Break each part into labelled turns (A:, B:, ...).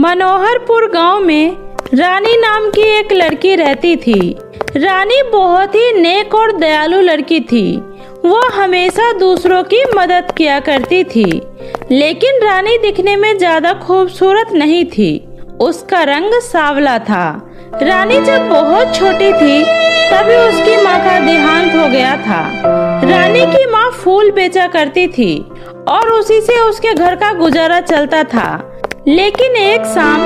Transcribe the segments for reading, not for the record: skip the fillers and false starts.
A: मनोहरपुर गांव में रानी नाम की एक लड़की रहती थी। रानी बहुत ही नेक और दयालु लड़की थी। वो हमेशा दूसरों की मदद किया करती थी, लेकिन रानी दिखने में ज्यादा खूबसूरत नहीं थी। उसका रंग सांवला था। रानी जब बहुत छोटी थी तभी उसकी माँ का देहांत हो गया था। रानी की माँ फूल बेचा करती थी और उसी से उसके घर का गुजारा चलता था। लेकिन एक शाम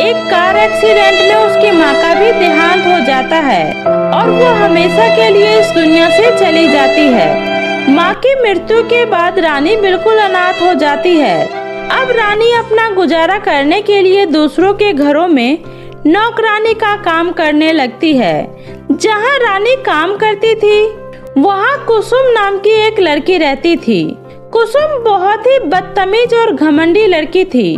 A: एक कार एक्सीडेंट में उसकी माँ का भी देहांत हो जाता है और वो हमेशा के लिए इस दुनिया से चली जाती है। माँ की मृत्यु के बाद रानी बिल्कुल अनाथ हो जाती है। अब रानी अपना गुजारा करने के लिए दूसरों के घरों में नौकरानी का काम करने लगती है। जहाँ रानी काम करती थी वहाँ कुसुम नाम की एक लड़की रहती थी। कुसुम बहुत ही बदतमीज और घमंडी लड़की थी।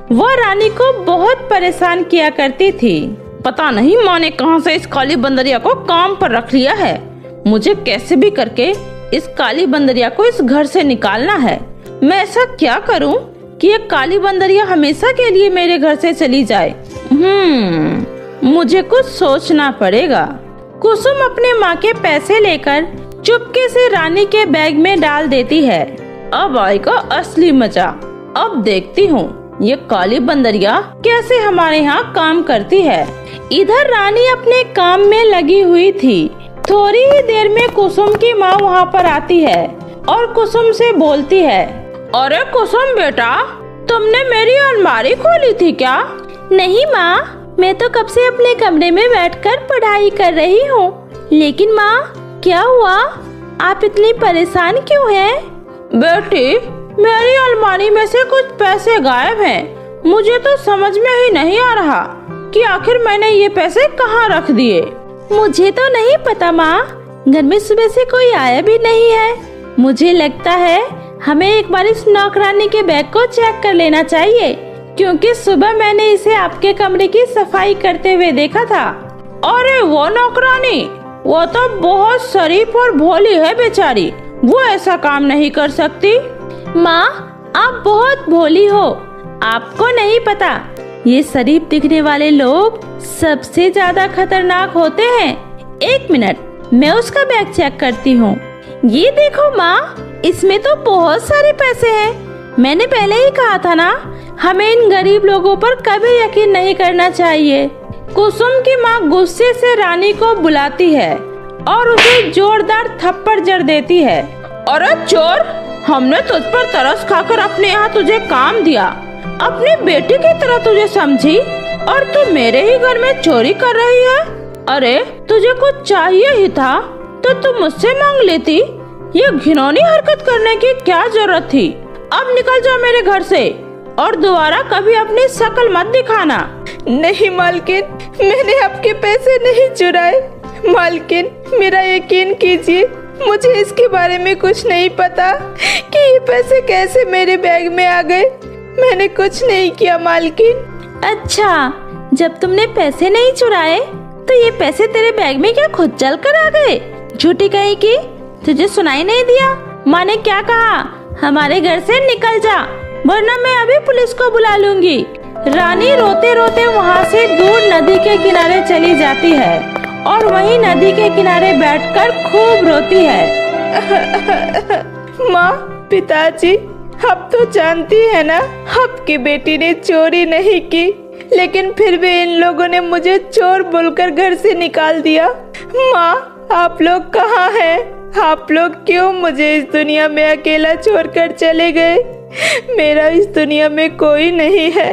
A: वह रानी को बहुत परेशान किया करती थी।
B: पता नहीं माँ ने कहां से इस काली बंदरिया को काम पर रख लिया है। मुझे कैसे भी करके इस काली बंदरिया को इस घर से निकालना है। मैं ऐसा क्या करूं कि ये काली बंदरिया हमेशा के लिए मेरे घर से चली जाए। मुझे कुछ सोचना पड़ेगा। कुसुम अपने माँ के पैसे लेकर चुपके से रानी के बैग में डाल देती है। अब आएगा असली मजा। अब देखती हूँ ये काली बंदरिया कैसे हमारे यहाँ काम करती है।
A: इधर रानी अपने काम में लगी हुई थी। थोड़ी ही देर में कुसुम की माँ वहाँ पर आती है और कुसुम से बोलती है,
B: अरे कुसुम बेटा, तुमने मेरी अलमारी खोली थी क्या?
A: नहीं माँ, मैं तो कब से अपने कमरे में बैठकर पढ़ाई कर रही हूँ। लेकिन माँ, क्या हुआ? आप इतनी परेशान क्यों हैं?
B: बेटी, मेरी अलमारी में से कुछ पैसे गायब हैं। मुझे तो समझ में ही नहीं आ रहा कि आखिर मैंने ये पैसे कहाँ रख दिए।
A: मुझे तो नहीं पता माँ, घर में सुबह से कोई आया भी नहीं है। मुझे लगता है हमें एक बार इस नौकरानी के बैग को चेक कर लेना चाहिए, क्योंकि सुबह मैंने इसे आपके कमरे की सफाई करते हुए देखा था।
B: अरे वो नौकरानी, वो तो बहुत शरीफ और भोली है बेचारी। वो ऐसा काम नहीं कर सकती।
A: माँ, आप बहुत भोली हो। आपको नहीं पता, ये शरीफ दिखने वाले लोग सबसे ज्यादा खतरनाक होते हैं। एक मिनट, मैं उसका बैग चेक करती हूँ। ये देखो माँ, इसमें तो बहुत सारे पैसे हैं। मैंने पहले ही कहा था ना, हमें इन गरीब लोगों पर कभी यकीन नहीं करना चाहिए।
B: कुसुम की माँ गुस्से से रानी को बुलाती है और उसे जोरदार थप्पड़ जड़ देती है। अरे चोर, हमने तुझ पर तरस खाकर अपने यहाँ तुझे काम दिया, अपनी बेटी की तरह तुझे समझी, और तू मेरे ही घर में चोरी कर रही है। अरे तुझे कुछ चाहिए ही था तो तू मुझसे मांग लेती। ये घिनौनी हरकत करने की क्या जरूरत थी? अब निकल जाओ मेरे घर से और दोबारा कभी अपनी शक्ल मत दिखाना।
C: नहीं मालकिन, मैंने आपके पैसे नहीं चुराए। मालकिन, मेरा यकीन कीजिए, मुझे इसके बारे में कुछ नहीं पता कि ये पैसे कैसे मेरे बैग में आ गए। मैंने कुछ नहीं किया मालकिन।
A: अच्छा, जब तुमने पैसे नहीं चुराए तो ये पैसे तेरे बैग में क्या खुद चल कर आ गए? झूठी कही की, तुझे सुनाई नहीं दिया? माँ ने क्या कहा? हमारे घर से निकल जा, वरना मैं अभी पुलिस को बुला लूंगी। रानी रोते रोते वहाँ से दूर नदी के किनारे चली जाती है और वहीं नदी के किनारे बैठकर खूब रोती है।
C: माँ, पिताजी, आप तो जानती है ना, आपकी बेटी ने चोरी नहीं की, लेकिन फिर भी इन लोगों ने मुझे चोर बोलकर घर से निकाल दिया। माँ, आप लोग कहाँ हैं? आप लोग क्यों मुझे इस दुनिया में अकेला छोड़कर चले गए? मेरा इस दुनिया में कोई नहीं है।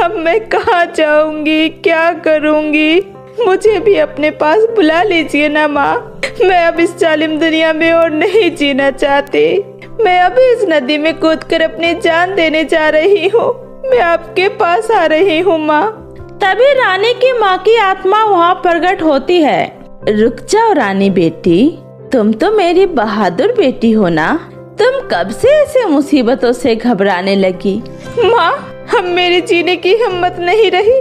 C: अब मैं कहाँ जाऊंगी, क्या करूंगी? मुझे भी अपने पास बुला लीजिए ना माँ। मैं अब इस जालिम दुनिया में और नहीं जीना चाहती। मैं अभी इस नदी में कूदकर अपनी जान देने जा रही हूँ। मैं आपके पास आ रही हूँ माँ।
A: तभी रानी की माँ की आत्मा वहाँ प्रकट होती है। रुक जाओ रानी बेटी, तुम तो मेरी बहादुर बेटी हो ना। तुम कब से ऐसे मुसीबतों से घबराने लगी?
C: माँ, अब मेरे जीने की हिम्मत नहीं रही।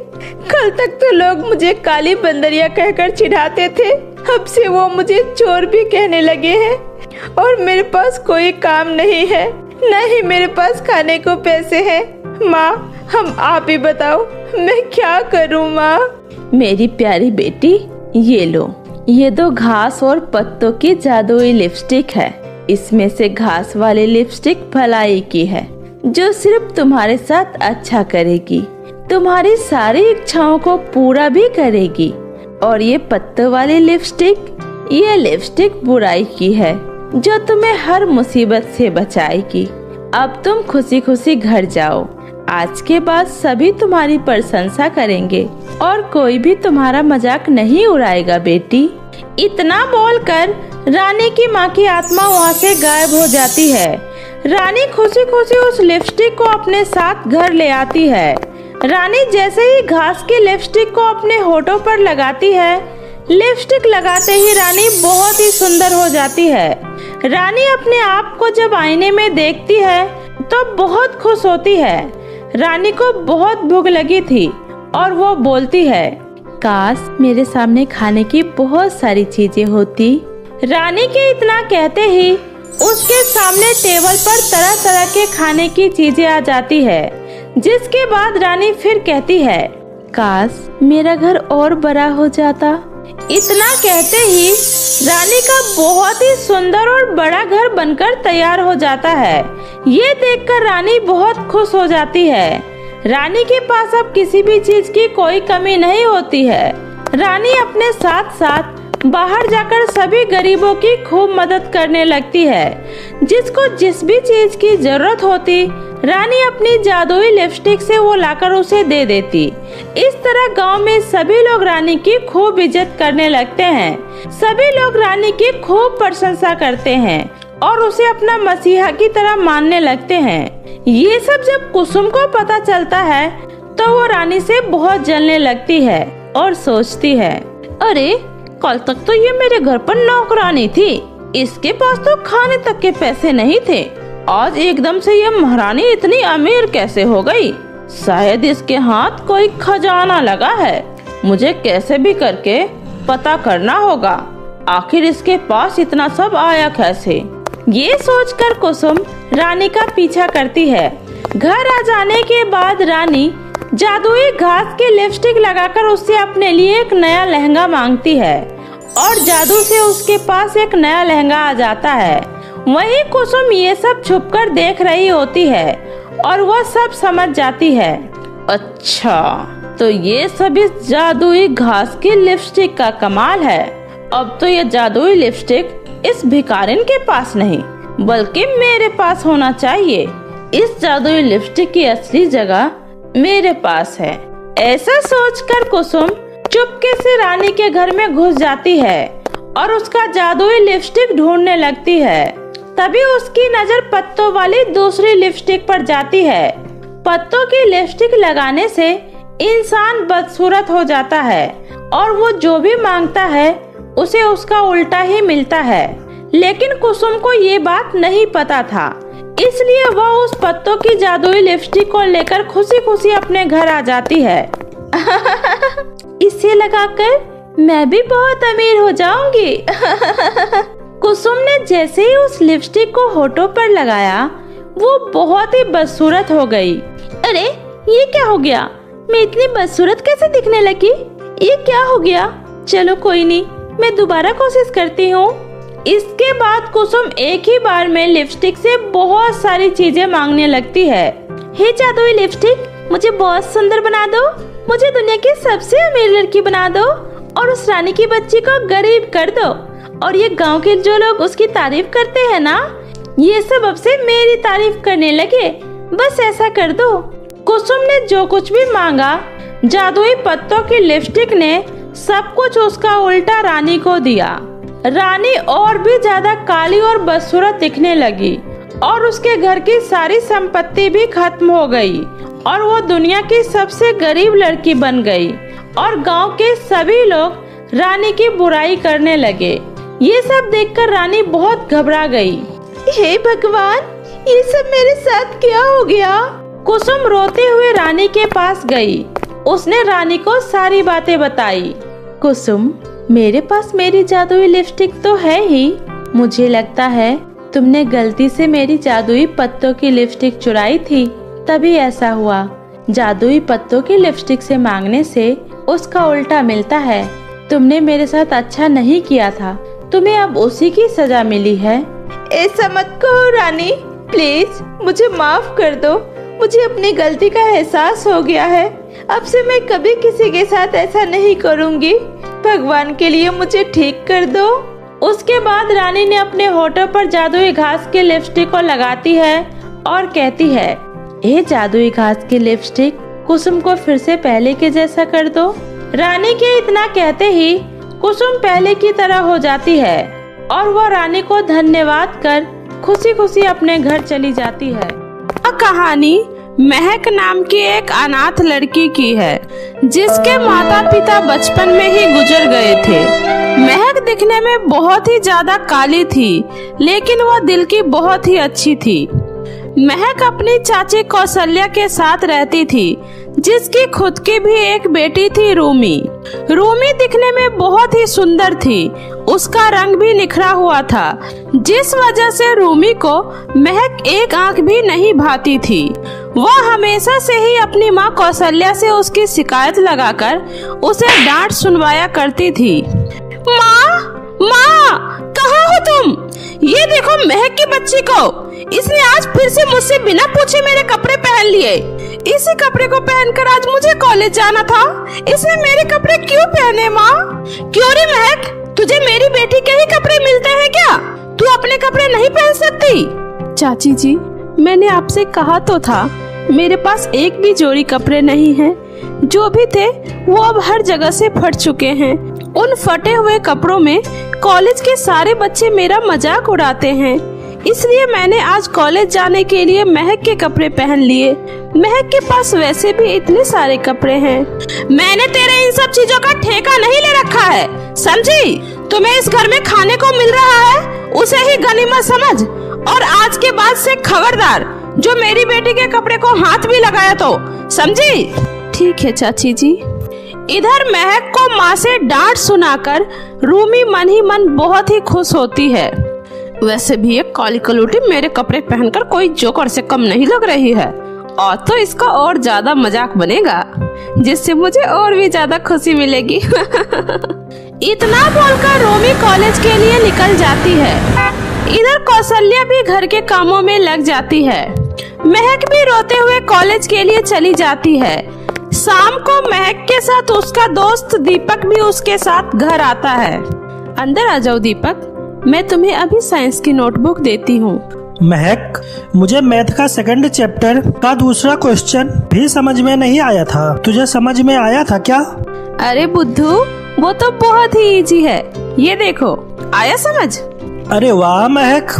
C: कल तक तो लोग मुझे काली बंदरिया कहकर चिढ़ाते थे, अब से वो मुझे चोर भी कहने लगे हैं। और मेरे पास कोई काम नहीं है, न ही मेरे पास खाने को पैसे हैं। माँ, हम आप ही बताओ मैं क्या करूं माँ।
A: मेरी प्यारी बेटी, ये लो, ये दो घास और पत्तों की जादुई लिपस्टिक है। इसमें से घास वाली लिपस्टिक भलाई की है, जो सिर्फ तुम्हारे साथ अच्छा करेगी, तुम्हारी सारी इच्छाओं को पूरा भी करेगी। और ये पत्तों वाली लिपस्टिक, ये लिपस्टिक बुराई की है, जो तुम्हें हर मुसीबत से बचाएगी। अब तुम खुशी खुशी घर जाओ। आज के बाद सभी तुम्हारी प्रशंसा करेंगे और कोई भी तुम्हारा मजाक नहीं उड़ाएगा बेटी।
B: इतना बोलकर रानी की माँ की आत्मा वहाँ से गायब हो जाती है। रानी खुशी खुशी उस लिपस्टिक को अपने साथ घर ले आती है। रानी जैसे ही घास की लिपस्टिक को अपने होठों पर लगाती है, लिपस्टिक लगाते ही रानी बहुत ही सुंदर हो जाती है। रानी अपने आप को जब आईने में देखती है तो बहुत खुश होती है। रानी को बहुत भूख लगी थी और वो बोलती है,
A: काश मेरे सामने खाने की बहुत सारी चीजें होती।
B: रानी के इतना कहते ही उसके सामने टेबल पर तरह तरह के खाने की चीजें आ जाती है। जिसके बाद रानी फिर कहती है,
A: काश मेरा घर और बड़ा हो जाता।
B: इतना कहते ही रानी का बहुत ही सुंदर और बड़ा घर बनकर तैयार हो जाता है। ये देखकर रानी बहुत खुश हो जाती है। रानी के पास अब किसी भी चीज की कोई कमी नहीं होती है। रानी अपने साथ साथ बाहर जाकर सभी गरीबों की खूब मदद करने लगती है। जिसको जिस भी चीज की जरूरत होती, रानी अपनी जादुई लिपस्टिक से वो लाकर उसे दे देती। इस तरह गांव में सभी लोग रानी की खूब इज्जत करने लगते हैं। सभी लोग रानी की खूब प्रशंसा करते हैं और उसे अपना मसीहा की तरह मानने लगते हैं। ये सब जब कुसुम को पता चलता है तो वो रानी से बहुत जलने लगती है और सोचती है, अरे कल तक तो ये मेरे घर पर नौकरानी थी, इसके पास तो खाने तक के पैसे नहीं थे। आज एकदम से ये महारानी इतनी अमीर कैसे हो गई? शायद इसके हाथ कोई खजाना लगा है। मुझे कैसे भी करके पता करना होगा, आखिर इसके पास इतना सब आया कैसे। ये सोचकर कुसुम रानी का पीछा करती है। घर आ जाने के बाद रानी जादुई घास की लिपस्टिक लगाकर उससे अपने लिए एक नया लहंगा मांगती है और जादू से उसके पास एक नया लहंगा आ जाता है। वहीं कुसुम ये सब छुपकर देख रही होती है और वह सब समझ जाती है। अच्छा, तो ये सब इस जादुई घास की लिपस्टिक का कमाल है। अब तो ये जादुई लिपस्टिक इस भिखारिन के पास नहीं बल्कि मेरे पास होना चाहिए। इस जादुई लिपस्टिक की असली जगह मेरे पास है। ऐसा सोचकर कुसुम चुपके से रानी के घर में घुस जाती है और उसका जादुई लिपस्टिक ढूंढने लगती है। तभी उसकी नजर पत्तों वाली दूसरी लिपस्टिक पर जाती है। पत्तों की लिपस्टिक लगाने से इंसान बदसूरत हो जाता है और वो जो भी मांगता है उसे उसका उल्टा ही मिलता है। लेकिन कुसुम को ये बात नहीं पता था, इसलिए वह उस पत्तों की जादुई लिपस्टिक को लेकर खुशी खुशी अपने घर आ जाती है।
A: इसे लगाकर मैं भी बहुत अमीर हो जाऊंगी।
B: कुसुम ने जैसे ही उस लिपस्टिक को होठों पर लगाया, वो बहुत ही बदसूरत हो गई।
A: अरे ये क्या हो गया? मैं इतनी बदसूरत कैसे दिखने लगी? ये क्या हो गया? चलो कोई नहीं, मैं दोबारा कोशिश करती हूँ।
B: इसके बाद कुसुम एक ही बार में लिपस्टिक से बहुत सारी चीजें मांगने लगती है।
A: हे जादुई लिपस्टिक, मुझे बहुत सुंदर बना दो, मुझे दुनिया की सबसे अमीर लड़की बना दो और उस रानी की बच्ची को गरीब कर दो। और ये गांव के जो लोग उसकी तारीफ करते हैं ना, ये सब अब से मेरी तारीफ करने लगे। बस ऐसा कर दो।
B: कुसुम ने जो कुछ भी मांगा, जादुई पत्तों की लिपस्टिक ने सब कुछ उसका उल्टा रानी को दिया। रानी और भी ज्यादा काली और बदसूरत दिखने लगी और उसके घर की सारी संपत्ति भी खत्म हो गई और वो दुनिया की सबसे गरीब लड़की बन गई और गांव के सभी लोग रानी की बुराई करने लगे। ये सब देखकर रानी बहुत घबरा गई।
A: हे भगवान, ये सब मेरे साथ क्या हो गया?
B: कुसुम रोते हुए रानी के पास गई। उसने रानी को सारी बातें बताई।
A: कुसुम, मेरे पास मेरी जादुई लिपस्टिक तो है ही। मुझे लगता है तुमने गलती से मेरी जादुई पत्तों की लिपस्टिक चुराई थी, तभी ऐसा हुआ। जादुई पत्तों की लिपस्टिक से मांगने से उसका उल्टा मिलता है। तुमने मेरे साथ अच्छा नहीं किया था, तुम्हें अब उसी की सजा मिली है।
C: ऐसा मत कहो रानी, प्लीज मुझे माफ कर दो। मुझे अपनी गलती का एहसास हो गया है। अब से मैं कभी किसी के साथ ऐसा नहीं करूंगी। भगवान के लिए मुझे ठीक कर दो।
A: उसके बाद रानी ने अपने होठों पर जादुई घास की लिपस्टिक को लगाती है और कहती है, ये जादुई घास की लिपस्टिक कुसुम को फिर से पहले के जैसा कर दो। रानी के इतना कहते ही कुसुम पहले की तरह हो जाती है और वह रानी को धन्यवाद कर खुशी खुशी अपने घर चली जाती है।
B: कहानी महक नाम की एक अनाथ लड़की की है, जिसके माता पिता बचपन में ही गुजर गए थे। महक दिखने में बहुत ही ज्यादा काली थी, लेकिन वह दिल की बहुत ही अच्छी थी। महक अपनी चाची कौशल्या के साथ रहती थी, जिसकी खुद की भी एक बेटी थी, रूमी। रूमी दिखने में बहुत ही सुंदर थी, उसका रंग भी निखरा हुआ था, जिस वजह से रूमी को महक एक आंख भी नहीं भाती थी। वह हमेशा से ही अपनी माँ कौशल्या से उसकी शिकायत लगाकर उसे डांट सुनवाया करती थी। माँ, माँ, कहाँ हो तुम? ये देखो महक की बच्ची को, इसने आज फिर से मुझसे बिना पूछे मेरे कपड़े पहन लिए। इसी कपड़े को पहनकर आज मुझे कॉलेज जाना था, इसने मेरे कपड़े क्यों पहने? माँ, क्यों रे महक, तुझे मेरी बेटी के ही कपड़े मिलते हैं क्या? तू अपने कपड़े नहीं पहन सकती? चाची जी, मैंने आपसे कहा तो था, मेरे पास एक भी जोड़ी कपड़े नहीं हैं। जो भी थे वो अब हर जगह से फट चुके हैं। उन फटे हुए कपड़ों में कॉलेज के सारे बच्चे मेरा मजाक उड़ाते हैं, इसलिए मैंने आज कॉलेज जाने के लिए महक के कपड़े पहन लिए। महक के पास वैसे भी इतने सारे कपड़े हैं। मैंने तेरे इन सब चीजों का ठेका नहीं ले रखा है, समझी? तुम्हें इस घर में खाने को मिल रहा है, उसे ही गनीमत समझ। और आज के बाद से खबरदार, जो मेरी बेटी के कपड़े को हाथ भी लगाया तो, समझी? ठीक है चाची जी। इधर महक को माँ से डांट सुनाकर रूमी मन ही मन बहुत ही खुश होती है। वैसे भी ये काली कलूटी मेरे कपड़े पहनकर कोई जोकर से कम नहीं लग रही है, और तो इसका और ज्यादा मजाक बनेगा, जिससे मुझे और भी ज्यादा खुशी मिलेगी। इतना बोलकर रूमी कॉलेज के लिए निकल जाती है। इधर कौशल्या भी घर के कामों में लग जाती है। महक भी रोते हुए कॉलेज के लिए चली जाती है। शाम को महक के साथ उसका दोस्त दीपक भी उसके साथ घर आता है। अंदर आ जाओ दीपक, मैं तुम्हें अभी साइंस की नोटबुक देती हूँ।
D: महक, मुझे मैथ का सेकंड चैप्टर का दूसरा क्वेश्चन भी समझ में नहीं आया था, तुझे समझ में आया था क्या?
B: अरे बुद्धू, वो तो बहुत ही इजी है, ये देखो, आया समझ?
D: अरे वाह महक,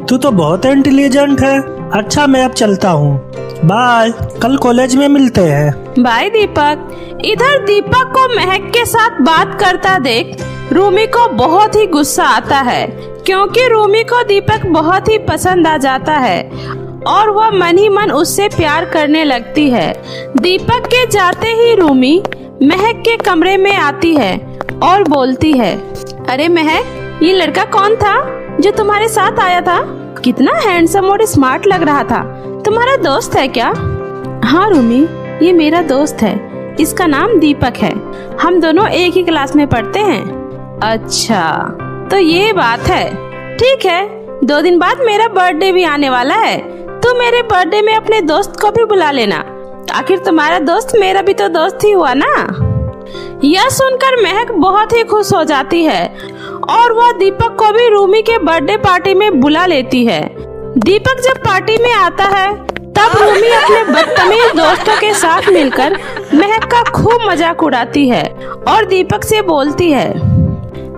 D: तू तो बहुत इंटेलिजेंट है। अच्छा, मैं अब चलता हूँ, बाय, कल कॉलेज में मिलते हैं।
B: बाय दीपक। इधर दीपक को महक के साथ बात करता देख रूमी को बहुत ही गुस्सा आता है, क्योंकि रूमी को दीपक बहुत ही पसंद आ जाता है और वह मन ही मन उससे प्यार करने लगती है। दीपक के जाते ही रूमी महक के कमरे में आती है और बोलती है, अरे महक, ये लड़का कौन था जो तुम्हारे साथ आया था? कितना हैंडसम और स्मार्ट लग रहा था, तुम्हारा दोस्त है क्या? हाँ रूमी, ये मेरा दोस्त है, इसका नाम दीपक है, हम दोनों एक ही क्लास में पढ़ते हैं। अच्छा, तो ये बात है, ठीक है। 2 दिन बाद मेरा बर्थडे भी आने वाला है, तो मेरे बर्थडे में अपने दोस्त को भी बुला लेना, आखिर तुम्हारा दोस्त मेरा भी तो दोस्त ही हुआ ना। यह सुनकर महक बहुत ही खुश हो जाती है और वह दीपक को भी रूमी के बर्थडे पार्टी में बुला लेती है। दीपक जब पार्टी में आता है तब रूमी अपने बदतमीज दोस्तों के साथ मिलकर महक का खूब मजाक उड़ाती है और दीपक से बोलती है,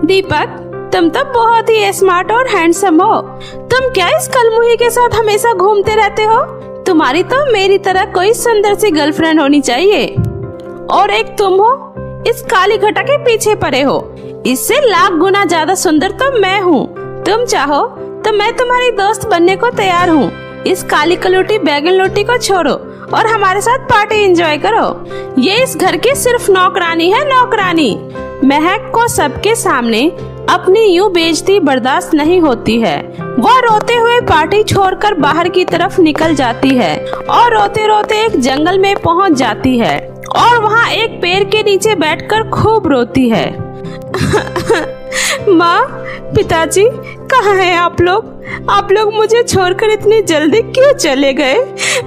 B: दीपक, तुम तो बहुत ही स्मार्ट और हैंडसम हो, तुम क्या इस कलमुही के साथ हमेशा घूमते रहते हो? तुम्हारी तो मेरी तरह कोई सुंदर सी गर्लफ्रेंड होनी चाहिए, और एक तुम हो, इस काली घटा के पीछे पड़े हो, इससे लाख गुना ज्यादा सुंदर तो मैं हूँ। तुम चाहो तो मैं तुम्हारी दोस्त बनने को तैयार हूँ। इस काली कलूटी बैगन लोटी को छोड़ो और हमारे साथ पार्टी एंजॉय करो। ये इस घर की सिर्फ नौकरानी है, नौकरानी। महक को सबके सामने अपनी यूं बेइज्जती बर्दाश्त नहीं होती है। वह रोते हुए पार्टी छोड़कर बाहर की तरफ निकल जाती है और रोते रोते एक जंगल में पहुंच जाती है और वहां एक पेड़ के नीचे बैठकर खूब रोती है। माँ, पिताजी, कहाँ हैं आप लोग? आप लोग मुझे छोड़कर इतनी जल्दी क्यों चले गए?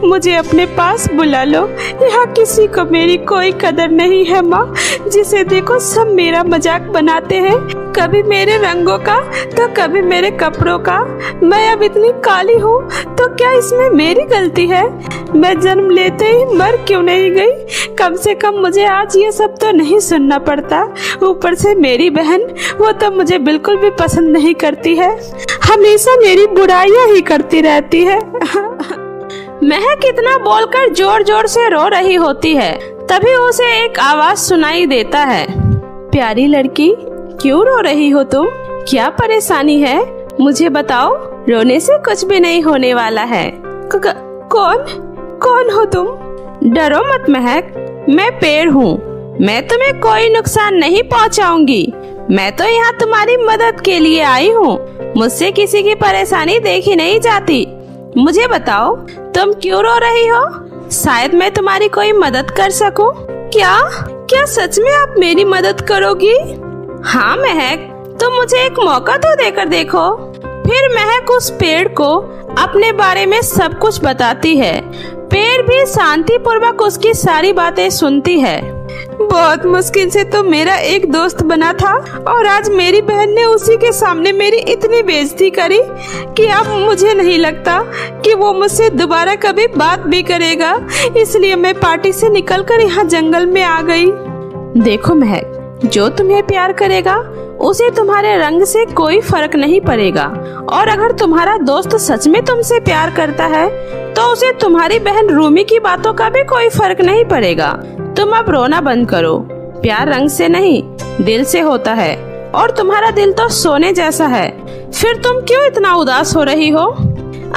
B: मुझे अपने पास बुला लो। यहाँ किसी को मेरी कोई कदर नहीं है माँ। जिसे देखो सब मेरा मजाक बनाते हैं, कभी मेरे रंगों का तो कभी मेरे कपड़ों का। मैं अब इतनी काली हूँ तो क्या इसमें मेरी गलती है? मैं जन्म लेते ही मर क्यों नहीं गई? कम से कम मुझे आज ये सब तो नहीं सुनना पड़ता। ऊपर से मेरी बहन, वो तो मुझे बिल्कुल भी पसंद नहीं करती है, हमेशा मेरी बुराइयां ही करती रहती है। महक इतना बोलकर जोर जोर से रो रही होती है। तभी उसे एक आवाज सुनाई देता है। प्यारी लड़की, क्यों रो रही हो तुम? क्या परेशानी है? मुझे बताओ, रोने से कुछ भी नहीं होने वाला है। कौन हो तुम? डरो मत महक, मैं पेड़ हूँ। मैं तुम्हें कोई नुकसान नहीं पहुँचाऊंगी। मैं तो यहाँ तुम्हारी मदद के लिए आई हूँ। मुझसे किसी की परेशानी देखी नहीं जाती। मुझे बताओ, तुम क्यों रो रही हो? शायद मैं तुम्हारी कोई मदद कर सकूं। क्या सच में आप मेरी मदद करोगी? हाँ महक, तुम मुझे एक मौका तो देकर देखो। फिर महक उस पेड़ को अपने बारे में सब कुछ बताती है। पेड़ भी शांति पूर्वक उसकी सारी बातें सुनती है। बहुत मुश्किल से तो मेरा एक दोस्त बना था और आज मेरी बहन ने उसी के सामने मेरी इतनी बेइज्जती करी कि अब मुझे नहीं लगता कि वो मुझसे दोबारा कभी बात भी करेगा। इसलिए मैं पार्टी से निकलकर यहाँ जंगल में आ गई। देखो महक, जो तुम्हें प्यार करेगा उसे तुम्हारे रंग से कोई फर्क नहीं पड़ेगा। और अगर तुम्हारा दोस्त सच में तुमसे प्यार करता है तो उसे तुम्हारी बहन रूमी की बातों का भी कोई फर्क नहीं पड़ेगा। तुम अब रोना बंद करो। प्यार रंग से नहीं, दिल से होता है। और तुम्हारा दिल तो सोने जैसा है। फिर तुम क्यों इतना उदास हो रही हो?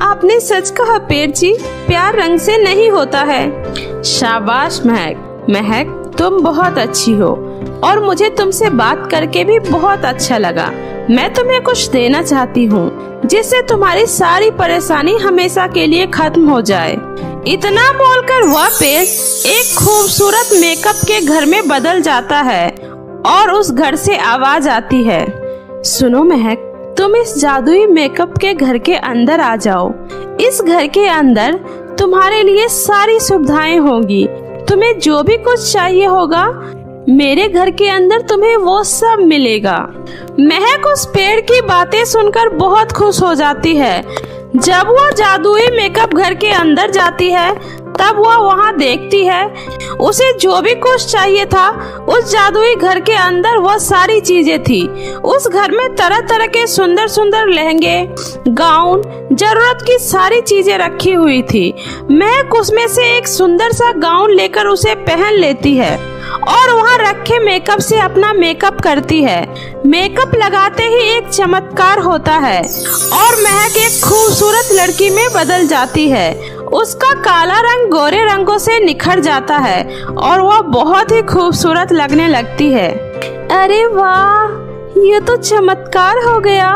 B: आपने सच कहा पेड़ जी, प्यार रंग से नहीं होता है। शाबाश महक, तुम बहुत अच्छी हो और मुझे तुमसे बात करके भी बहुत अच्छा लगा। मैं तुम्हें कुछ देना चाहती हूँ जिससे तुम्हारी सारी परेशानी हमेशा के लिए खत्म हो जाए। इतना बोलकर वह पेड़ एक खूबसूरत मेकअप के घर में बदल जाता है और उस घर से आवाज आती है। सुनो महक, तुम इस जादुई मेकअप के घर के अंदर आ जाओ। इस घर के अंदर तुम्हारे लिए सारी सुविधाएं होंगी। तुम्हें जो भी कुछ चाहिए होगा मेरे घर के अंदर तुम्हें वो सब मिलेगा। महक उस पेड़ की बातें सुनकर बहुत खुश हो जाती है। जब वो जादुई मेकअप घर के अंदर जाती है तब वह वहाँ देखती है उसे जो भी कुछ चाहिए था उस जादुई घर के अंदर वो सारी चीजें थी। उस घर में तरह तरह के सुंदर सुंदर लहंगे, गाउन, जरूरत की सारी चीजें रखी हुई थी। महक उसमें से एक सुंदर सा गाउन लेकर उसे पहन लेती है और वहाँ रखे मेकअप से अपना मेकअप करती है। मेकअप लगाते ही एक चमत्कार होता है और महक एक खूबसूरत लड़की में बदल जाती है। उसका काला रंग गोरे रंगों से निखर जाता है और वह बहुत ही खूबसूरत लगने लगती है। अरे वाह, ये तो चमत्कार हो गया।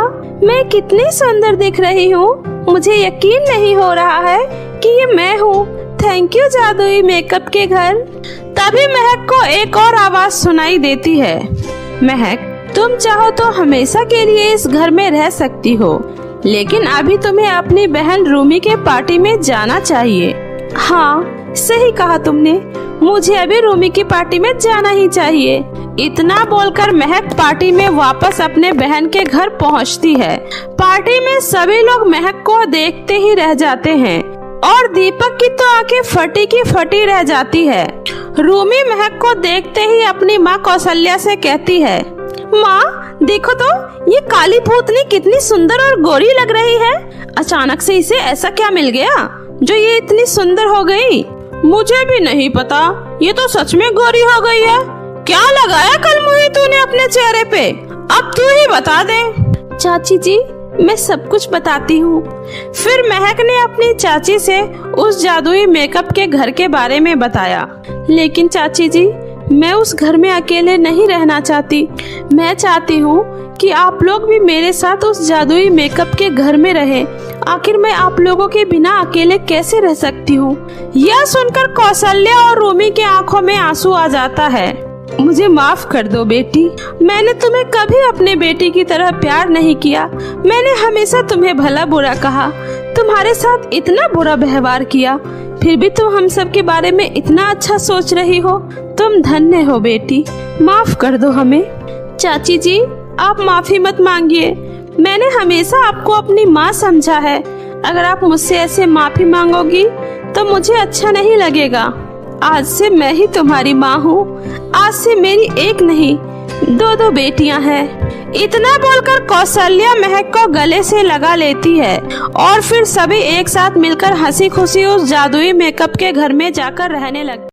B: मैं कितनी सुंदर दिख रही हूँ। मुझे यकीन नहीं हो रहा है कि ये मैं हूँ। थैंक यू जादुई मेकअप के घर। तभी महक को एक और आवाज सुनाई देती है। महक, तुम चाहो तो हमेशा के लिए इस घर में रह सकती हो, लेकिन अभी तुम्हें अपनी बहन रूमी के पार्टी में जाना चाहिए। हाँ, सही कहा तुमने। मुझे अभी रूमी की पार्टी में जाना ही चाहिए। इतना बोलकर महक पार्टी में वापस अपने बहन के घर पहुंचती है। पार्टी में सभी लोग महक को देखते ही रह जाते हैं और दीपक की तो आंखें फटी की फटी रह जाती है। रूमी महक को देखते ही अपनी माँ कौशल्या से कहती है, माँ देखो तो ये काली भूतनी कितनी सुंदर और गोरी लग रही है। अचानक से इसे ऐसा क्या मिल गया जो ये इतनी सुंदर हो गई? मुझे भी नहीं पता, ये तो सच में गोरी हो गई है। क्या लगाया कल मुही तूने अपने चेहरे पे? अब तू ही बता दे। चाची जी, मैं सब कुछ बताती हूँ। फिर महक ने अपनी चाची से उस जादुई मेकअप के घर के बारे में बताया। लेकिन चाची जी, मैं उस घर में अकेले नहीं रहना चाहती। मैं चाहती हूँ कि आप लोग भी मेरे साथ उस जादुई मेकअप के घर में रहें। आखिर मैं आप लोगों के बिना अकेले कैसे रह सकती हूँ। यह सुनकर कौशल्या और रूमी के आंखों में आंसू आ जाता है। मुझे माफ कर दो बेटी, मैंने तुम्हें कभी अपने बेटी की तरह प्यार नहीं किया। मैंने हमेशा तुम्हें भला बुरा कहा, तुम्हारे साथ इतना बुरा व्यवहार किया, फिर भी तुम हम सब के बारे में इतना अच्छा सोच रही हो। तुम धन्य हो बेटी, माफ कर दो हमें। चाची जी, आप माफी मत मांगिए, मैंने हमेशा आपको अपनी माँ समझा है। अगर आप मुझसे ऐसे माफी मांगोगी तो मुझे अच्छा नहीं लगेगा। आज से मैं ही तुम्हारी माँ हूँ। आज से मेरी एक नहीं 2 बेटियाँ हैं। इतना बोलकर कौशल्या महक को गले से लगा लेती है और फिर सभी एक साथ मिलकर हंसी खुशी उस जादुई मेकअप के घर में जाकर रहने लगे।